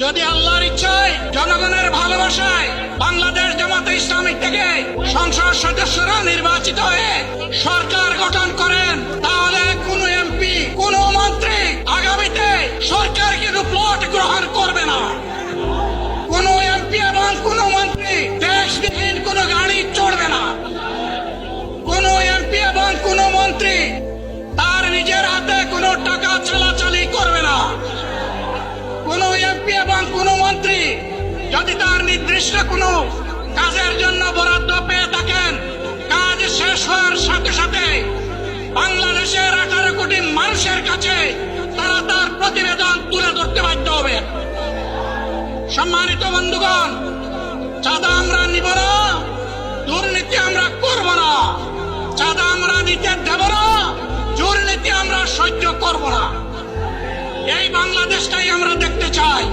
যদি আল্লাহর ইচ্ছায় জনগণের ভালোবাসায় বাংলাদেশ জামাতে ইসলামী থেকে সংসদ সদস্যরা নির্বাচিত হয়ে সরকার গঠন করেন, তাহলে কোন এমপি কোন মন্ত্রী আগামীতে সরকার কিন্তু প্লট গ্রহণ করবে না। কোন এমপি এবং কোন মন্ত্রী ট্যাক্সবিহীন কোন গাড়ি চড়বে না। কোন এমপি এবং কোন মন্ত্রী তার নিজের হাতে কোনো টাকা চালাচালি করবে না। কোন এমপি এবং কোন মন্ত্রী যদি তার নির্দিষ্ট কোনো কাজের জন্য বরাদ্দ পেয়ে থাকেন, কাজ শেষ হওয়ার সাথে সাথে বাংলাদেশের 18 কোটি মানুষের কাছে তারা তার প্রতিবেদন তুলে ধরতে বাধ্য হবে। সম্মানিত বন্ধুগণ, চাঁদা আমরা নিব না, দুর্নীতি আমরা করব না, চাঁদা আমরা নিতে দেব না, দুর্নীতি আমরা সহ্য করব না। এই বাংলাদেশটাই আমরা দেখতে চাই।